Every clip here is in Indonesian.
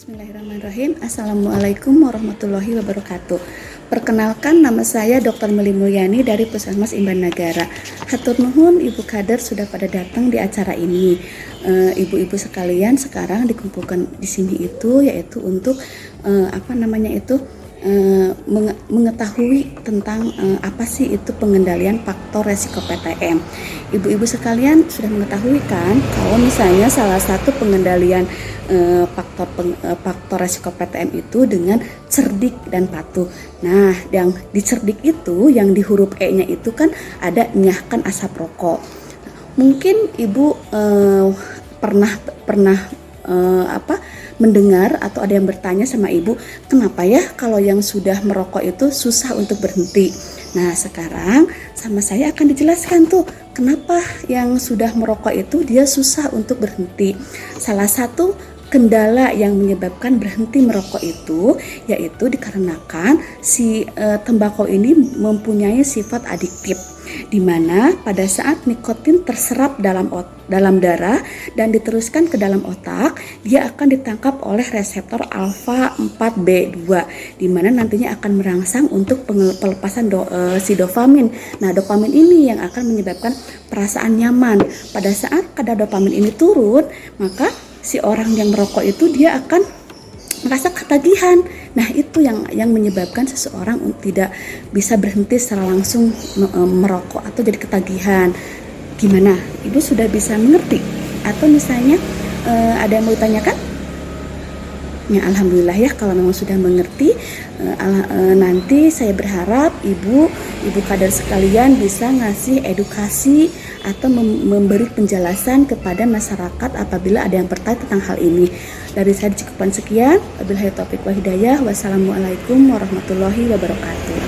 Bismillahirrahmanirrahim. Assalamualaikum warahmatullahi wabarakatuh. Perkenalkan, nama saya Dr. Meli Mulyani dari Puskesmas Imban Nagara. Hatur nuhun Ibu Kader sudah pada datang di acara ini. Ibu-ibu sekalian sekarang dikumpulkan di sini yaitu untuk mengetahui tentang apa sih itu pengendalian faktor resiko PTM. Ibu-ibu sekalian sudah mengetahui kan kalau misalnya salah satu pengendalian faktor resiko PTM itu dengan cerdik dan patuh. Nah, yang di cerdik itu yang di huruf E-nya itu kan ada nyahkan asap rokok. Mungkin Ibu pernah mendengar atau ada yang bertanya sama ibu, kenapa ya kalau yang sudah merokok itu susah untuk berhenti? Nah, sekarang sama saya akan dijelaskan tuh kenapa yang sudah merokok itu dia susah untuk berhenti. Salah satu kendala yang menyebabkan berhenti merokok itu yaitu dikarenakan si tembakau ini mempunyai sifat adiktif, di mana pada saat nikotin terserap dalam darah dan diteruskan ke dalam otak, dia akan ditangkap oleh reseptor alfa 4B2, di mana nantinya akan merangsang untuk pelepasan si dopamin. Nah, dopamin ini yang akan menyebabkan perasaan nyaman. Pada saat kadar dopamin ini turun, maka si orang yang merokok itu dia akan merasa ketagihan. Nah, itu yang menyebabkan seseorang tidak bisa berhenti secara langsung merokok atau jadi ketagihan. Gimana? Ibu sudah bisa mengerti? Atau misalnya ada yang mau ditanyakan? Ya, alhamdulillah ya kalau memang sudah mengerti. Nanti saya berharap ibu kader sekalian bisa ngasih edukasi atau memberi penjelasan kepada masyarakat apabila ada yang bertanya tentang hal ini. Dari saya cukupan sekian. Wabillahi taufiq wal hidayah. Wassalamualaikum warahmatullahi wabarakatuh.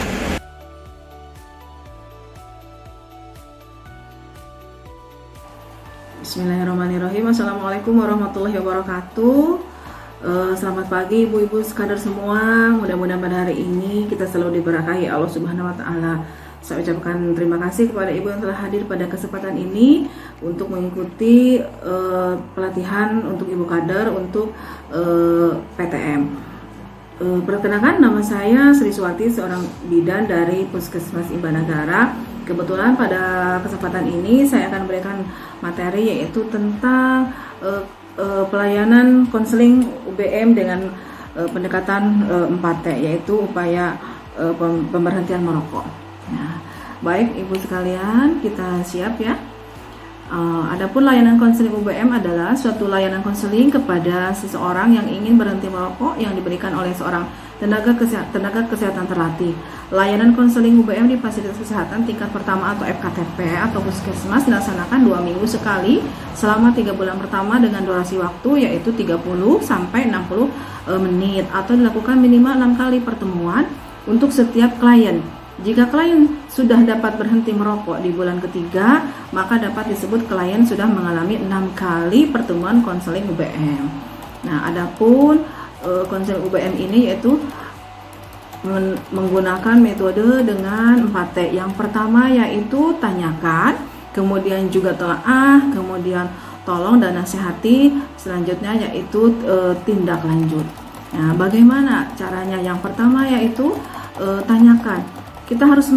Bismillahirrahmanirrahim. Assalamualaikum warahmatullahi wabarakatuh. Selamat pagi ibu-ibu sekadar semua. Mudah-mudahan pada hari ini kita selalu diberkahi Allah Subhanahu wa taala. Saya ucapkan terima kasih kepada ibu yang telah hadir pada kesempatan ini untuk mengikuti pelatihan untuk ibu kader untuk PTM. Perkenalkan, nama saya Sri Suwati, seorang bidan dari Puskesmas Imban Nagara. Kebetulan pada kesempatan ini saya akan memberikan materi yaitu tentang pelayanan konseling UBM dengan pendekatan 4T, yaitu upaya pemberhentian merokok. Nah, baik ibu sekalian, kita siap ya. Adapun layanan konseling UBM adalah suatu layanan konseling kepada seseorang yang ingin berhenti merokok yang diberikan oleh seorang tenaga kesehatan terlatih. Layanan konseling UBM di fasilitas kesehatan tingkat pertama atau FKTP atau puskesmas dilaksanakan 2 minggu sekali selama 3 bulan pertama dengan durasi waktu yaitu 30 sampai 60 menit atau dilakukan minimal 6 kali pertemuan untuk setiap klien. Jika klien sudah dapat berhenti merokok di bulan ketiga, maka dapat disebut klien sudah mengalami 6 kali pertemuan konseling UBM. Nah, adapun konseling UBM ini yaitu menggunakan metode dengan 4T. Yang pertama yaitu tanyakan, kemudian juga telaah, kemudian tolong dan nasihati, selanjutnya yaitu tindak lanjut. Nah, bagaimana caranya? Yang pertama yaitu tanyakan. Kita harus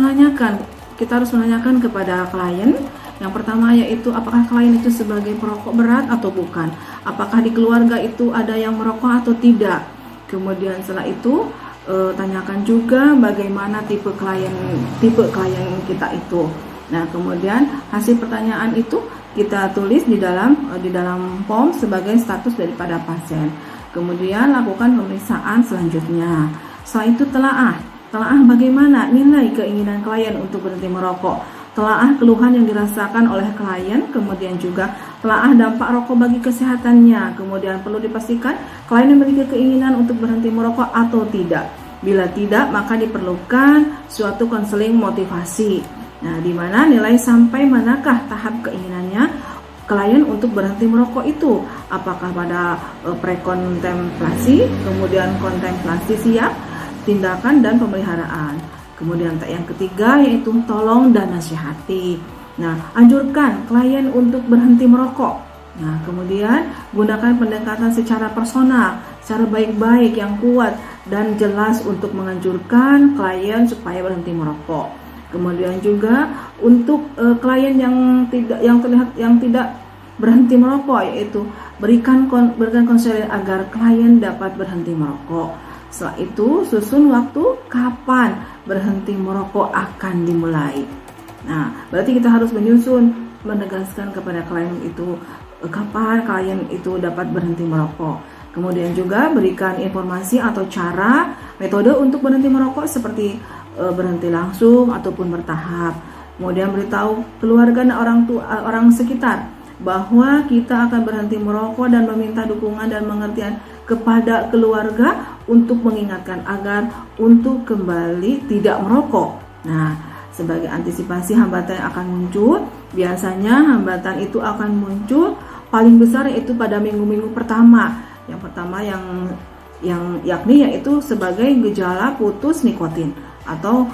menanyakan kepada klien. Yang pertama yaitu apakah klien itu sebagai perokok berat atau bukan? Apakah di keluarga itu ada yang merokok atau tidak? Kemudian setelah itu tanyakan juga bagaimana tipe klien kita itu. Nah, kemudian hasil pertanyaan itu kita tulis di dalam form sebagai status daripada pasien. Kemudian lakukan pemeriksaan selanjutnya. Setelah itu telaah bagaimana nilai keinginan klien untuk berhenti merokok, telaah keluhan yang dirasakan oleh klien, kemudian juga telaah dampak rokok bagi kesehatannya. Kemudian perlu dipastikan klien memiliki keinginan untuk berhenti merokok atau tidak. Bila tidak, maka diperlukan suatu konseling motivasi. Nah, di mana nilai sampai manakah tahap keinginannya klien untuk berhenti merokok itu? Apakah pada prekontemplasi, kemudian kontemplasi siap, tindakan dan pemeliharaan. Kemudian yang ketiga yaitu tolong dan nasihati. Nah, anjurkan klien untuk berhenti merokok. Nah, kemudian gunakan pendekatan secara personal secara baik-baik yang kuat dan jelas untuk menganjurkan klien supaya berhenti merokok. Kemudian juga untuk klien yang tidak berhenti merokok, yaitu berikan konseling agar klien dapat berhenti merokok. Setelah itu susun waktu kapan berhenti merokok akan dimulai. Nah, berarti kita harus menegaskan kepada klien itu kapan klien itu dapat berhenti merokok. Kemudian juga berikan informasi atau cara, metode untuk berhenti merokok seperti berhenti langsung ataupun bertahap. Kemudian beritahu keluarga dan orang sekitar bahwa kita akan berhenti merokok dan meminta dukungan dan pengertian kepada keluarga untuk mengingatkan agar untuk kembali tidak merokok. Nah, sebagai antisipasi hambatan yang akan muncul, biasanya hambatan itu akan muncul paling besar yaitu pada minggu-minggu pertama. Yang pertama yakni yaitu sebagai gejala putus nikotin atau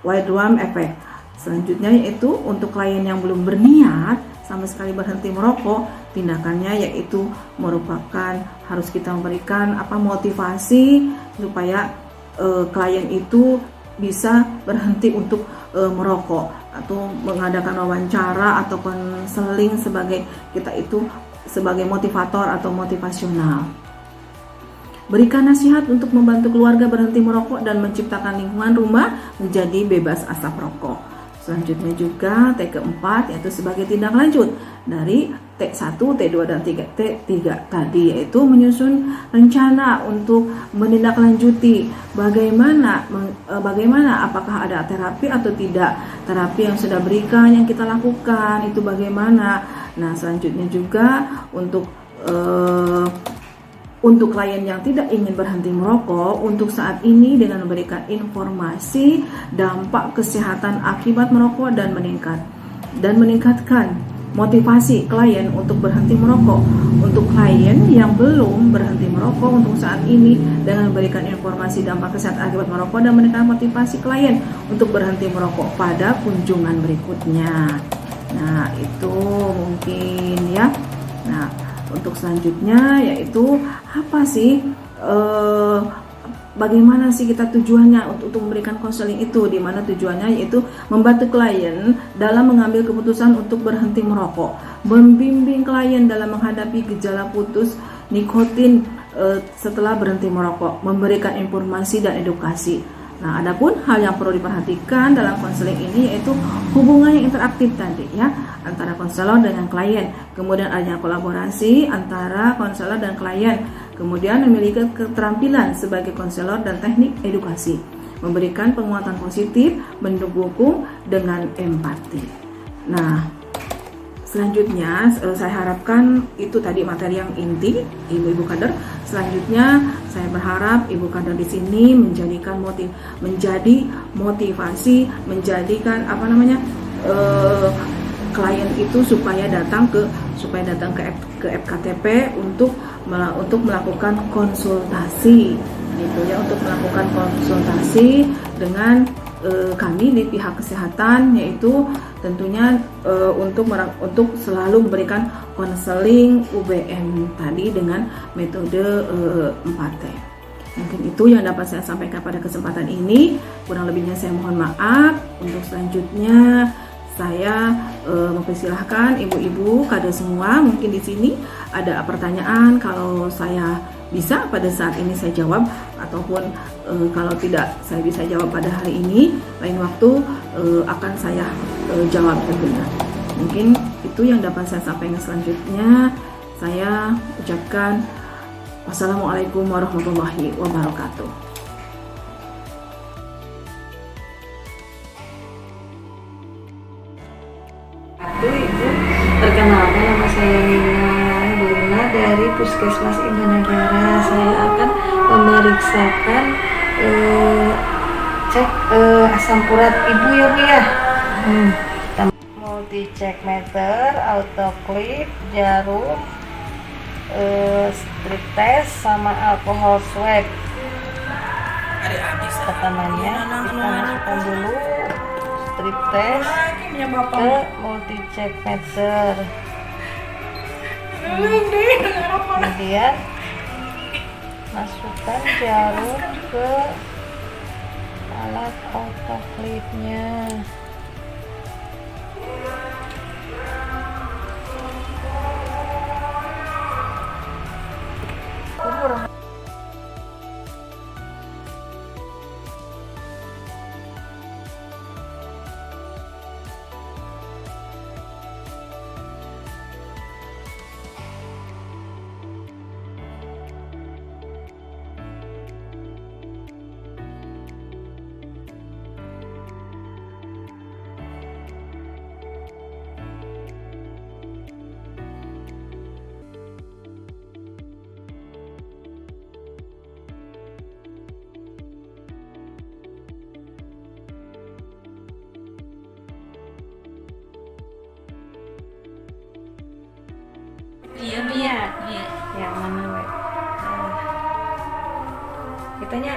white drum effect. Selanjutnya yaitu untuk klien yang belum berniat sama sekali berhenti merokok, tindakannya yaitu merupakan harus kita memberikan motivasi supaya klien itu bisa berhenti untuk merokok, atau mengadakan wawancara atau konseling sebagai kita itu sebagai motivator atau motivasional. Berikan nasihat untuk membantu keluarga berhenti merokok dan menciptakan lingkungan rumah menjadi bebas asap rokok. Selanjutnya juga T keempat yaitu sebagai tindak lanjut dari T1, T2, dan T3 tadi, yaitu menyusun rencana untuk menindaklanjuti bagaimana apakah ada terapi atau tidak, terapi yang sudah berikan yang kita lakukan itu bagaimana. Nah, selanjutnya juga untuk klien yang tidak ingin berhenti merokok, untuk saat ini dengan memberikan informasi dampak kesehatan akibat merokok dan meningkatkan motivasi klien untuk berhenti merokok. Untuk klien yang belum berhenti merokok untuk saat ini dengan memberikan informasi dampak kesehatan akibat merokok dan meningkatkan motivasi klien untuk berhenti merokok pada kunjungan berikutnya. Nah, itu mungkin ya. Nah, untuk selanjutnya yaitu apa sih bagaimana sih kita tujuannya untuk memberikan konseling itu, di mana tujuannya yaitu membantu klien dalam mengambil keputusan untuk berhenti merokok, membimbing klien dalam menghadapi gejala putus nikotin setelah berhenti merokok, memberikan informasi dan edukasi. Nah, adapun hal yang perlu diperhatikan dalam konseling ini yaitu hubungan yang interaktif tadi ya, antara konselor dengan klien, kemudian adanya kolaborasi antara konselor dan klien, kemudian memiliki keterampilan sebagai konselor dan teknik edukasi, memberikan penguatan positif, mendukung dengan empati. Nah, selanjutnya saya harapkan itu tadi materi yang inti ibu-ibu kader. Selanjutnya saya berharap ibu kader di sini menjadikan motivasi, menjadikan klien itu supaya datang ke FKTP untuk melakukan konsultasi gitu ya, untuk melakukan konsultasi dengan kami di pihak kesehatan, yaitu tentunya untuk selalu memberikan konseling UBM tadi dengan metode 4T. Mungkin itu yang dapat saya sampaikan pada kesempatan ini. Kurang lebihnya saya mohon maaf. Untuk selanjutnya saya mempersilahkan ibu-ibu kader semua, mungkin di sini ada pertanyaan, kalau saya bisa pada saat ini saya jawab, ataupun kalau tidak saya bisa jawab pada hari ini, lain waktu akan saya jawab tentunya. Mungkin itu yang dapat saya sampaikan. Selanjutnya saya ucapkan wassalamualaikum warahmatullahi wabarakatuh. Ibu, perkenalkan nama saya Nina dari Puskesmas Indonesia. Saya akan memeriksakan cek asam urat ibu ya Bu ya. Multi check meter, autoclip, jarum, strip test sama alkohol swab. Pertamanya kita masukkan dulu strip test ke multi check meter. Kemudian masukkan jarum ke alat autoclave-nya. Iya, Yang mana we? Kitanya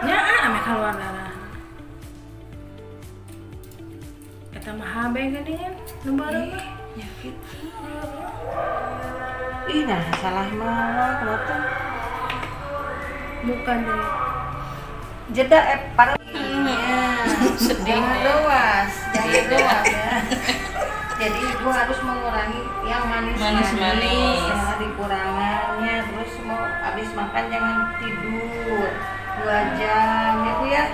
nya ame keluar darah. Eta mah habe geuningan nu bareng. nyakit. Ih, nah salah mah kenapa? Bukan deh. Jeda para jangan luas ya. Jadi ibu harus mengurangi yang manis-manis, jangan dikurangannya. Terus mau habis makan jangan tidur 2 jam ya bu ya.